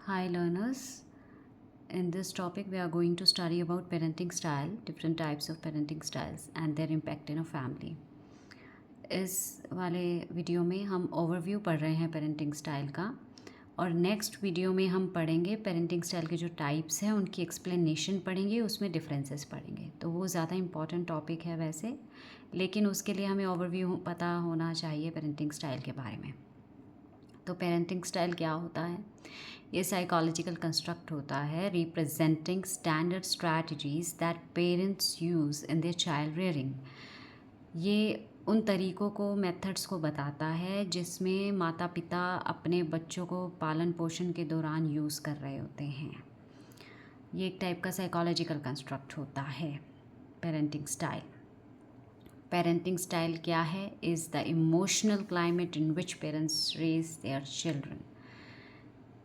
Hi learners, in this topic we are going to study about parenting style, different types of parenting styles and their impact in a family. इस वाले video में हम overview पढ़ रहे हैं parenting style का और next video में हम पढ़ेंगे पेरेंटिंग स्टाइल के जो टाइप्स हैं उनकी एक्सप्लेनेशन पढ़ेंगे, उसमें डिफरेंसेस पढ़ेंगे। तो वो ज़्यादा इम्पॉर्टेंट टॉपिक है वैसे, लेकिन उसके लिए हमें ओवरव्यू पता होना चाहिए पेरेंटिंग स्टाइल के बारे में। तो पेरेंटिंग स्टाइल क्या होता है? ये साइकोलॉजिकल कंस्ट्रक्ट होता है representing standard strategies that parents use in their child rearing. ये उन तरीक़ों को, मेथड्स को बताता है जिसमें माता पिता अपने बच्चों को पालन पोषण के दौरान यूज़ कर रहे होते हैं। ये एक टाइप का साइकोलॉजिकल कंस्ट्रक्ट होता है पेरेंटिंग स्टाइल। पेरेंटिंग स्टाइल क्या है? Is the emotional climate in which parents raise their children.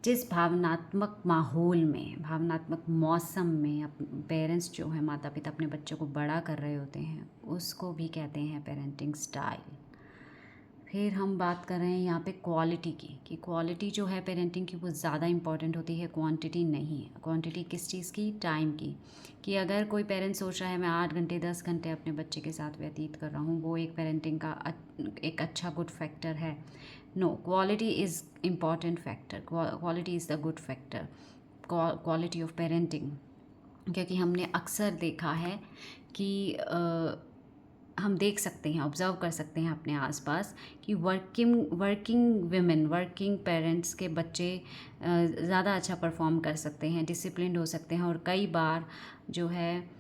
जिस भावनात्मक माहौल में, भावनात्मक मौसम में पेरेंट्स जो है, माता पिता अपने बच्चों को बड़ा कर रहे होते हैं, उसको भी कहते हैं पेरेंटिंग स्टाइल। फिर हम बात कर रहे हैं यहाँ पे क्वालिटी की, कि क्वालिटी जो है पेरेंटिंग की वो ज़्यादा इंपॉर्टेंट होती है, क्वांटिटी नहीं है। क्वांटिटी किस चीज़ की? टाइम की। कि अगर कोई पेरेंट सोच रहा है मैं 8 घंटे 10 घंटे अपने बच्चे के साथ व्यतीत कर रहा हूँ, वो एक पेरेंटिंग का एक अच्छा गुड फैक्टर है। No, quality is important factor, quality is the good factor, quality of parenting. क्योंकि हमने अक्सर देखा है कि हम देख सकते हैं, ऑब्ज़र्व कर सकते हैं अपने आसपास कि वर्किंग विमेन, वर्किंग पेरेंट्स के बच्चे ज़्यादा अच्छा परफॉर्म कर सकते हैं, डिसिप्लिन्ड हो सकते हैं। और कई बार जो है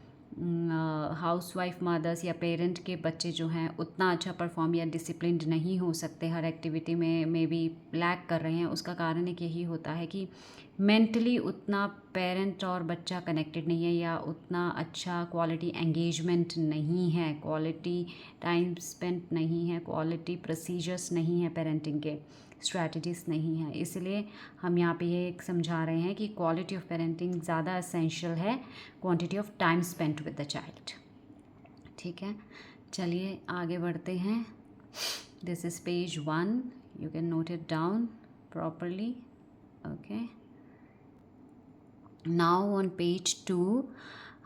हाउसवाइफ मदर्स या पेरेंट के बच्चे जो हैं उतना अच्छा परफॉर्म या डिसिप्लिन्ड नहीं हो सकते, हर एक्टिविटी में भी लैक कर रहे हैं। उसका कारण एक यही होता है कि मेंटली उतना पेरेंट और बच्चा कनेक्टेड नहीं है, या उतना अच्छा क्वालिटी एंगेजमेंट नहीं है, क्वालिटी टाइम स्पेंड नहीं है, क्वालिटी प्रोसीजर्स नहीं है, पेरेंटिंग के स्ट्रैटेजीज नहीं है। इसलिए हम यहाँ पे ये एक समझा रहे हैं कि क्वालिटी ऑफ पेरेंटिंग ज़्यादा एसेंशियल है quantity of time spent with the child. ठीक है, चलिए आगे बढ़ते हैं। This is page 1, you can note it down properly. Okay, now on page 2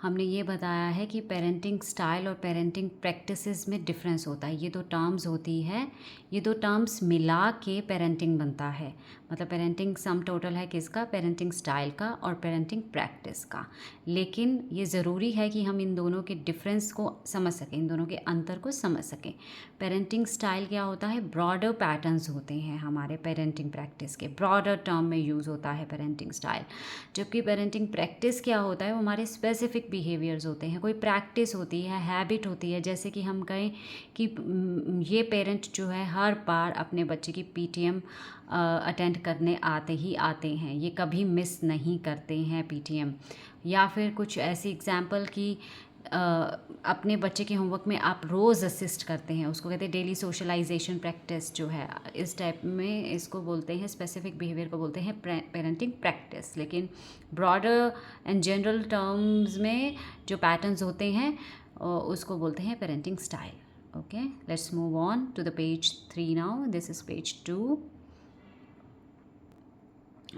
हमने ये बताया है कि पेरेंटिंग स्टाइल और पेरेंटिंग प्रैक्टिसेस में डिफरेंस होता है। ये दो टर्म्स होती है, ये दो टर्म्स मिला के पेरेंटिंग बनता है। मतलब पेरेंटिंग सम टोटल है किसका? पेरेंटिंग स्टाइल का और पेरेंटिंग प्रैक्टिस का। लेकिन ये ज़रूरी है कि हम इन दोनों के डिफरेंस को समझ सकें, इन दोनों के अंतर को समझ सकें। पेरेंटिंग स्टाइल क्या होता है? ब्रॉडर पैटर्न्स होते हैं हमारे पेरेंटिंग प्रैक्टिस के, ब्रॉडर टर्म में यूज़ होता है पेरेंटिंग स्टाइल। जबकि पेरेंटिंग प्रैक्टिस क्या होता है? वो हमारे स्पेसिफिक बिहेवियर्स होते हैं, कोई प्रैक्टिस होती है, हैबिट होती है। जैसे कि हम कहें कि ये पेरेंट जो है हर बार अपने बच्चे की पीटीएम अटेंड करने आते ही आते हैं, ये कभी मिस नहीं करते हैं पीटीएम। या फिर कुछ ऐसी एग्जांपल कि अपने बच्चे के होमवर्क में आप रोज़ असिस्ट करते हैं, उसको कहते हैं डेली सोशलाइजेशन प्रैक्टिस जो है। इस टाइप में इसको बोलते हैं, स्पेसिफिक बिहेवियर को बोलते हैं पेरेंटिंग प्रैक्टिस। लेकिन ब्रॉडर एंड जनरल टर्म्स में जो पैटर्न्स होते हैं उसको बोलते हैं parenting style. Okay, let's move on to the page 3 now. This is page 2।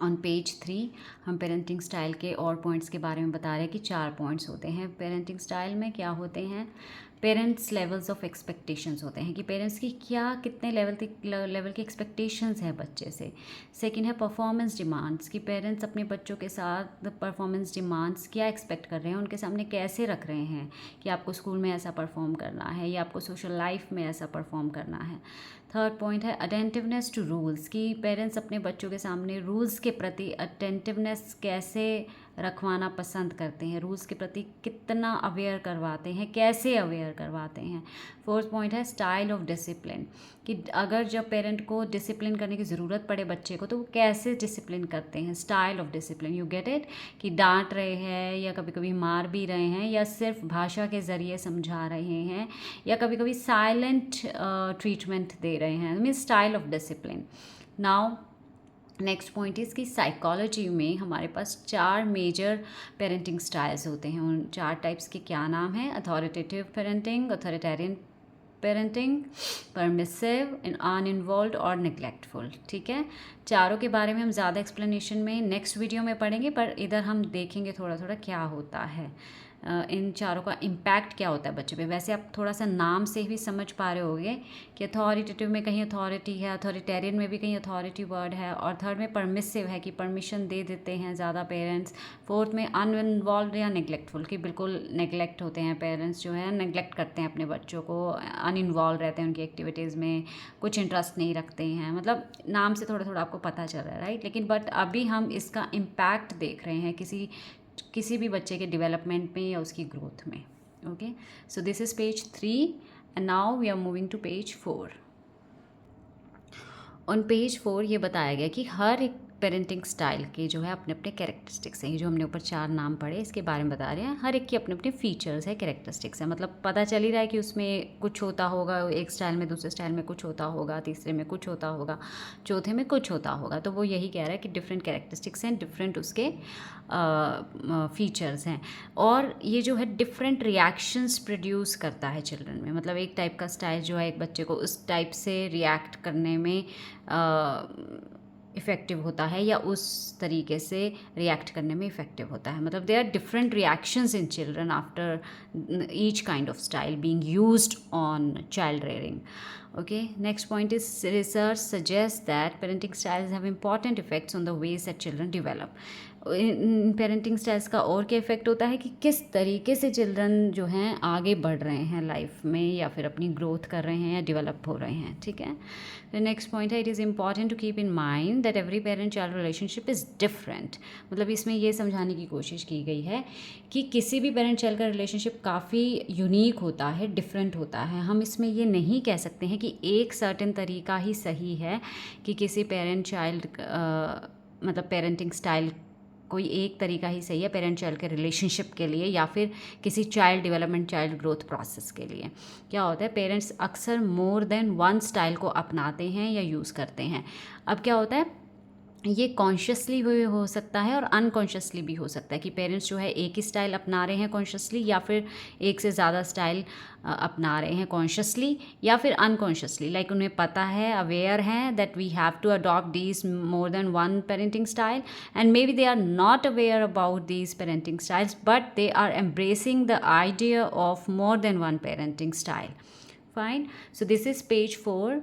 On page 3 हम पेरेंटिंग स्टाइल के और पॉइंट्स के बारे में बता रहे हैं कि 4 पॉइंट्स होते हैं पेरेंटिंग स्टाइल में। क्या होते हैं? पेरेंट्स लेवल्स ऑफ एक्सपेक्टेशंस होते हैं कि पेरेंट्स की क्या, कितने लेवल की एक्सपेक्टेशंस है बच्चे से। सेकंड है परफॉर्मेंस डिमांड्स, कि पेरेंट्स अपने बच्चों के साथ परफॉर्मेंस डिमांड्स क्या एक्सपेक्ट कर रहे हैं, उनके सामने कैसे रख रहे हैं कि आपको स्कूल में ऐसा परफॉर्म करना है या आपको सोशल लाइफ में ऐसा परफॉर्म करना है। थर्ड पॉइंट है अटेंटिवनेस टू रूल्स, कि पेरेंट्स अपने बच्चों के सामने रूल्स के प्रति अटेंटिवनेस कैसे रखवाना पसंद करते हैं, रूल्स के प्रति कितना अवेयर करवाते हैं, कैसे अवेयर करवाते हैं। फोर्थ पॉइंट है स्टाइल ऑफ डिसिप्लिन, कि अगर जब पेरेंट को डिसिप्लिन करने की ज़रूरत पड़े बच्चे को तो वो कैसे डिसिप्लिन करते हैं। Style of discipline, you get it, कि डांट रहे हैं या कभी कभी मार भी रहे हैं या सिर्फ भाषा के ज़रिए समझा रहे हैं या कभी कभी साइलेंट ट्रीटमेंट दे रहे हैं, mean style of discipline. Now next point is कि साइकोलॉजी में हमारे पास 4 मेजर पेरेंटिंग स्टाइल्स होते हैं। उन 4 टाइप्स के क्या नाम हैं? Authoritative parenting, authoritarian parenting, permissive, uninvolved और निग्लेक्टफुल। ठीक है, चारों के बारे में हम ज़्यादा एक्सप्लेनेशन में नेक्स्ट वीडियो में पढ़ेंगे, पर इधर हम देखेंगे थोड़ा थोड़ा क्या होता है, इन चारों का इम्पैक्ट क्या होता है बच्चे पे। वैसे आप थोड़ा सा नाम से भी समझ पा रहे होगे कि अथॉरिटेटिव में कहीं अथॉरिटी है, अथॉरिटेरियन में भी कहीं अथॉरिटी वर्ड है, और थर्ड में परमिसिव है कि परमिशन दे देते हैं ज़्यादा पेरेंट्स। फोर्थ में अनइन्वॉल्व या निगलेक्टफुल कि बिल्कुल नेगलेक्ट होते हैं पेरेंट्स, जो है नेगलेक्ट करते हैं अपने बच्चों को, अनइन्वॉल्व रहते हैं उनकी एक्टिविटीज़ में, कुछ इंटरेस्ट नहीं रखते हैं। मतलब नाम से थोड़ा थोड़ा आपको पता चल रहा है, राइट। लेकिन बट अभी हम इसका इम्पैक्ट देख रहे हैं किसी भी बच्चे के डेवलपमेंट में या उसकी ग्रोथ में। Okay, so this is page 3 and now we are moving to page 4। On page 4 ये बताया गया कि हर एक पेरेंटिंग स्टाइल के जो है अपने अपने कैरेक्टरिस्टिक्स हैं। ये जो हमने ऊपर 4 नाम पढ़े इसके बारे में बता रहे हैं, हर एक के अपने अपने फीचर्स है, कैरेक्टरिस्टिक्स है। मतलब पता चल ही रहा है कि उसमें कुछ होता होगा, एक स्टाइल में दूसरे स्टाइल में कुछ होता होगा, तीसरे में कुछ होता होगा, चौथे में कुछ होता होगा। तो वो यही कह रहा है कि डिफरेंट कैरेक्टरिस्टिक्स हैं, डिफरेंट उसके फीचर्स हैं, और ये जो है डिफरेंट रिएक्शंस प्रोड्यूस करता है चिल्ड्रन में। मतलब एक टाइप का स्टाइल जो है एक बच्चे को उस टाइप से रिएक्ट करने में इफ़ेक्टिव होता है, या उस तरीके से रिएक्ट करने में इफ़ेक्टिव होता है। मतलब they are different reactions in children after each kind of style being used on child rearing. Okay, next point is research suggests that parenting styles have important effects on the ways that children develop. In parenting styles का और क्या effect होता है कि किस तरीके से children जो हैं आगे बढ़ रहे हैं लाइफ में, या फिर अपनी ग्रोथ कर रहे हैं या डेवलप हो रहे हैं। ठीक है, फिर नेक्स्ट पॉइंट है, it is important to keep in mind that every parent child relationship is different. मतलब इसमें ये समझाने की कोशिश की गई है कि किसी भी पेरेंट चाइल्ड का रिलेशनशिप काफ़ी यूनिक होता है, डिफरेंट होता है। हम इसमें ये नहीं कह सकते हैं कि एक सर्टेन तरीका ही सही है कि किसी पेरेंट चाइल्ड मतलब पेरेंटिंग स्टाइल कोई एक तरीका ही सही है पेरेंट चाइल्ड के रिलेशनशिप के लिए, या फिर किसी child development, child growth process के लिए। क्या होता है, पेरेंट्स अक्सर मोर देन वन स्टाइल को अपनाते हैं या यूज़ करते हैं। अब क्या होता है, ये कॉन्शियसली भी हो सकता है और अनकॉन्शियसली भी हो सकता है कि पेरेंट्स जो है एक ही स्टाइल अपना रहे हैं कॉन्शियसली, या फिर एक से ज़्यादा स्टाइल अपना रहे हैं कॉन्शियसली या फिर अनकॉन्शियसली। लाइक उन्हें पता है, अवेयर हैं that we have to adopt these more than one parenting style, and maybe they are not aware about these parenting styles, but they are embracing the idea of more than one parenting style. Fine, so this is page 4.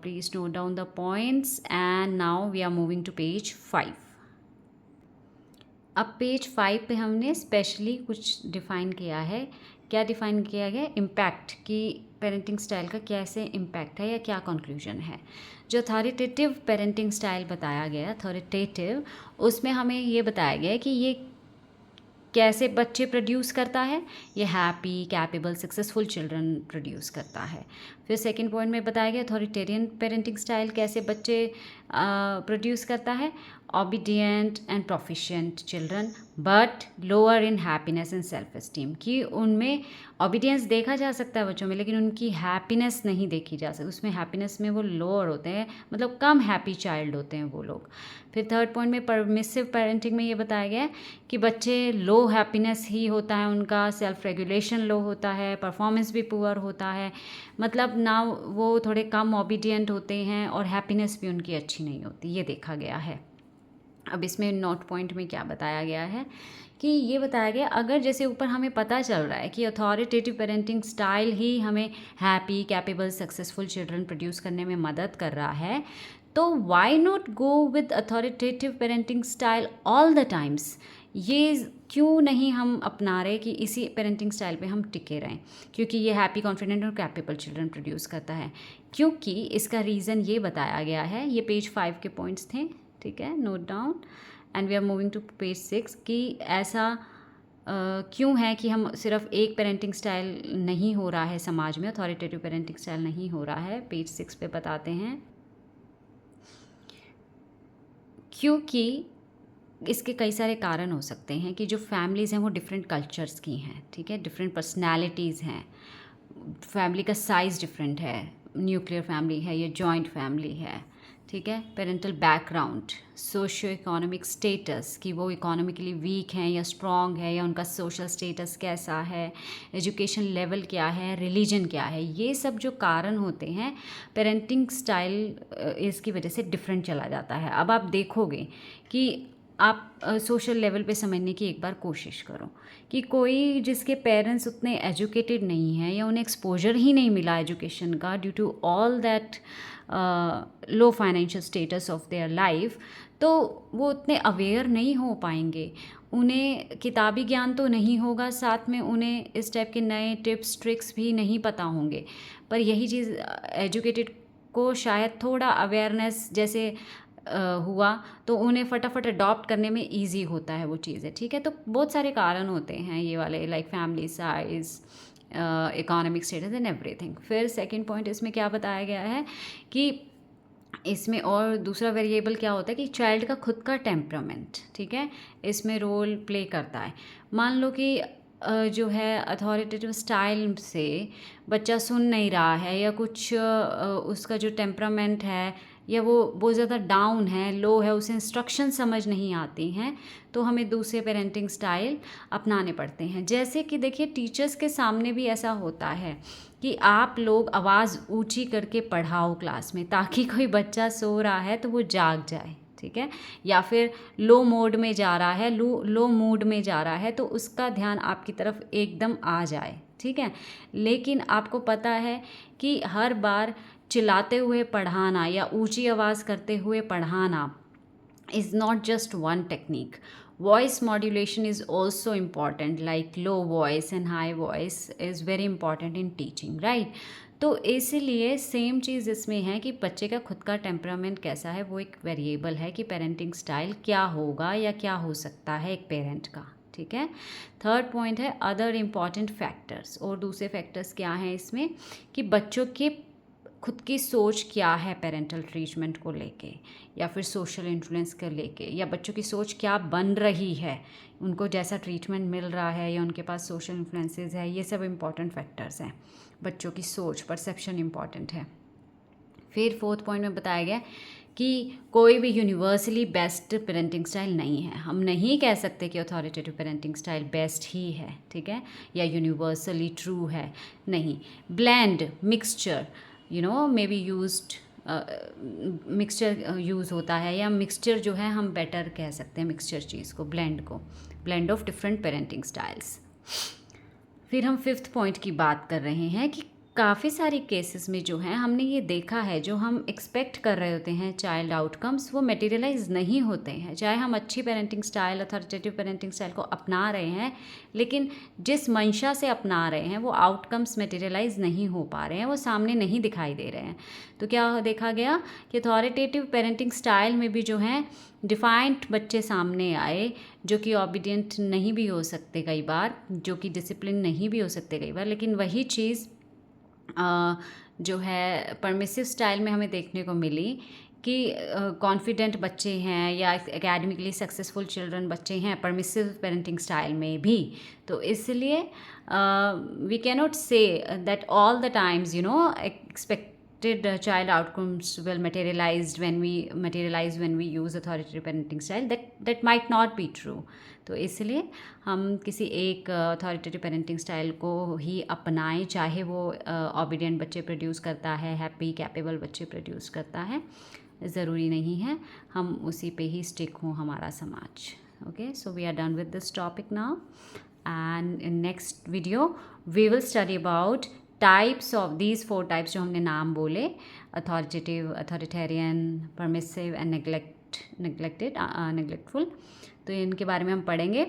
Please note down the points, and now we are moving to page 5. अब page 5 पे हमने specially कुछ define किया है। क्या define किया गया, impact, कि पेरेंटिंग स्टाइल का कैसे इम्पैक्ट है या क्या कंक्लूजन है। जो अथॉरिटेटिव पेरेंटिंग स्टाइल बताया गया, अथॉरिटेटिव, उसमें हमें ये बताया गया कि ये कैसे बच्चे प्रोड्यूस करता है, ये happy, capable, successful children produce करता है। फिर सेकंड पॉइंट में बताया गया अथॉरिटेरियन पेरेंटिंग स्टाइल कैसे बच्चे प्रोड्यूस करता है, obedient and proficient children but lower in happiness and self esteem, कि उनमें ओबीडियंस देखा जा सकता है बच्चों में, लेकिन उनकी हैप्पीनेस नहीं देखी जा सकती, उसमें हैप्पीनेस में वो लोअर होते हैं, मतलब कम हैप्पी चाइल्ड होते हैं वो लोग। फिर थर्ड पॉइंट में परमिसिव पेरेंटिंग में ये बताया गया है कि बच्चे लो हैप्पीनेस ही होता है उनका, सेल्फ रेगुलेशन लो होता है, परफॉर्मेंस भी पुअर होता है, मतलब ना वो थोड़े कम ओबीडियंट होते हैं और हैप्पीनेस भी उनकी अच्छी नहीं होती, ये देखा गया है। अब इसमें नोट पॉइंट में क्या बताया गया है कि ये बताया गया, अगर जैसे ऊपर हमें पता चल रहा है कि अथॉरिटेटिव पेरेंटिंग स्टाइल ही हमें happy, capable, successful children produce करने में मदद कर रहा है, तो why not go with authoritative parenting style all the times. ये क्यों नहीं हम अपना रहे कि इसी पेरेंटिंग स्टाइल पे हम टिके रहें, क्योंकि ये हैप्पी, कॉन्फिडेंट और कैपेबल चिल्ड्रन प्रोड्यूस करता है। क्योंकि इसका रीज़न ये बताया गया है, ये पेज 5 के पॉइंट्स थे, ठीक है, note down, and we are moving to page 6, कि ऐसा क्यों है कि हम सिर्फ एक पेरेंटिंग स्टाइल नहीं हो रहा है समाज में, अथॉरिटेटिव पेरेंटिंग स्टाइल नहीं हो रहा है। पेज 6 पे बताते हैं, क्योंकि इसके कई सारे कारण हो सकते हैं कि जो फैमिलीज़ हैं वो डिफरेंट कल्चर्स की हैं, ठीक है, डिफरेंट पर्सनैलिटीज़ हैं, फैमिली का साइज़ डिफरेंट है, न्यूक्लियर फैमिली है या जॉइंट फैमिली है, ठीक है, parental background, socio economic status कि वो इकोनॉमिकली वीक हैं या स्ट्रॉन्ग है, या उनका सोशल स्टेटस कैसा है, एजुकेशन लेवल क्या है, रिलीजन क्या है, ये सब जो कारण होते हैं पेरेंटिंग स्टाइल इसकी वजह से डिफरेंट चला जाता है। अब आप देखोगे कि आप सोशल लेवल पे समझने की एक बार कोशिश करो कि कोई जिसके पेरेंट्स उतने एजुकेटेड नहीं हैं या उन्हें एक्सपोजर ही नहीं मिला एजुकेशन का due to all that low financial status of their life, तो वो उतने अवेयर नहीं हो पाएंगे, उन्हें किताबी ज्ञान तो नहीं होगा, साथ में उन्हें इस टाइप के नए टिप्स ट्रिक्स भी नहीं पता होंगे। पर यही चीज़ एजुकेटेड को शायद थोड़ा अवेयरनेस जैसे हुआ तो उन्हें फटाफट अडॉप्ट करने में इजी होता है वो चीज़ें, ठीक है। तो बहुत सारे कारण होते हैं ये वाले, like family size, economic status and everything. फिर सेकंड पॉइंट इसमें क्या बताया गया है कि इसमें और दूसरा वेरिएबल क्या होता है कि चाइल्ड का खुद का टेम्परामेंट, ठीक है, इसमें रोल प्ले करता है। मान लो कि जो है अथॉरिटेटिव स्टाइल से बच्चा सुन नहीं रहा है, या कुछ उसका जो टेम्परामेंट है या वो बहुत ज़्यादा डाउन है, लो है, उसे इंस्ट्रक्शन समझ नहीं आती हैं, तो हमें दूसरे पेरेंटिंग स्टाइल अपनाने पड़ते हैं। जैसे कि देखिए टीचर्स के सामने भी ऐसा होता है कि आप लोग आवाज़ ऊंची करके पढ़ाओ क्लास में, ताकि कोई बच्चा सो रहा है तो वो जाग जाए, ठीक है, या फिर लो मोड में जा रहा है, लो मूड में जा रहा है, तो उसका ध्यान आपकी तरफ एकदम आ जाए, ठीक है। लेकिन आपको पता है कि हर बार चिल्लाते हुए पढ़ाना या ऊंची आवाज़ करते हुए पढ़ाना is not just one technique. Voice modulation is also important, like low voice and high voice is very important in teaching, right. तो इसीलिए सेम चीज़ इसमें है कि बच्चे का खुद का टेम्परामेंट कैसा है वो एक वेरिएबल है कि पेरेंटिंग स्टाइल क्या होगा या क्या हो सकता है एक पेरेंट का, ठीक है। थर्ड पॉइंट है अदर इम्पॉर्टेंट फैक्टर्स, और दूसरे फैक्टर्स क्या हैं इसमें कि बच्चों के खुद की सोच क्या है पेरेंटल ट्रीटमेंट को लेके, या फिर सोशल इन्फ्लुएंस को लेके, या बच्चों की सोच क्या बन रही है, उनको जैसा ट्रीटमेंट मिल रहा है या उनके पास सोशल इन्फ्लुएंसेस है, ये सब इम्पॉर्टेंट फैक्टर्स हैं। बच्चों की सोच, परसेप्शन इम्पॉर्टेंट है। फिर फोर्थ पॉइंट में बताया गया कि कोई भी यूनिवर्सली बेस्ट पेरेंटिंग स्टाइल नहीं है। हम नहीं कह सकते कि अथॉरिटेटिव पेरेंटिंग स्टाइल बेस्ट ही है, ठीक है, या यूनिवर्सली ट्रू है, नहीं। Blend, mixture, may be used, mixture use होता है, या मिक्सचर जो है हम बेटर कह सकते हैं मिक्सचर चीज़ को, blend of different parenting styles. फिर हम फिफ्थ पॉइंट की बात कर रहे हैं कि काफ़ी सारी केसेस में जो है हमने ये देखा है, जो हम एक्सपेक्ट कर रहे होते हैं चाइल्ड आउटकम्स, वो मटेरियलाइज नहीं होते हैं। चाहे हम अच्छी parenting style, authoritative parenting style को अपना रहे हैं, लेकिन जिस मंशा से अपना रहे हैं वो आउटकम्स मटेरियलाइज नहीं हो पा रहे हैं, वो सामने नहीं दिखाई दे रहे हैं। तो क्या देखा गया कि अथॉरिटेटिव पेरेंटिंग स्टाइल में भी जो है डिफाइंड बच्चे सामने आए, जो कि ओबीडियंट नहीं भी हो सकते कई बार, जो कि डिसिप्लिन नहीं भी हो सकते कई बार, लेकिन वही चीज़ जो है परमिसिव स्टाइल में हमें देखने को मिली कि कॉन्फिडेंट बच्चे हैं या एकेडमिकली सक्सेसफुल चिल्ड्रन बच्चे हैं परमिसिव पेरेंटिंग स्टाइल में भी। तो इसलिए we can not say that all the times expected child outcomes will materialize when we use authoritative parenting style. That might not be true. तो इसलिए हम किसी एक अथॉरिटेटिव पेरेंटिंग स्टाइल को ही अपनाएं, चाहे वो ओबीडियंट बच्चे प्रोड्यूस करता है, हैप्पी कैपेबल बच्चे प्रोड्यूस करता है, ज़रूरी नहीं है हम उसी पे ही स्टिक हों हमारा समाज। Okay, so we are done with this topic now, and in next video we will study about types of these 4 types जो हमने नाम बोले, authoritative, authoritarian, permissive and neglectful. तो इनके बारे में हम पढ़ेंगे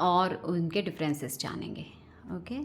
और उनके डिफरेंसेस जानेंगे। ओके।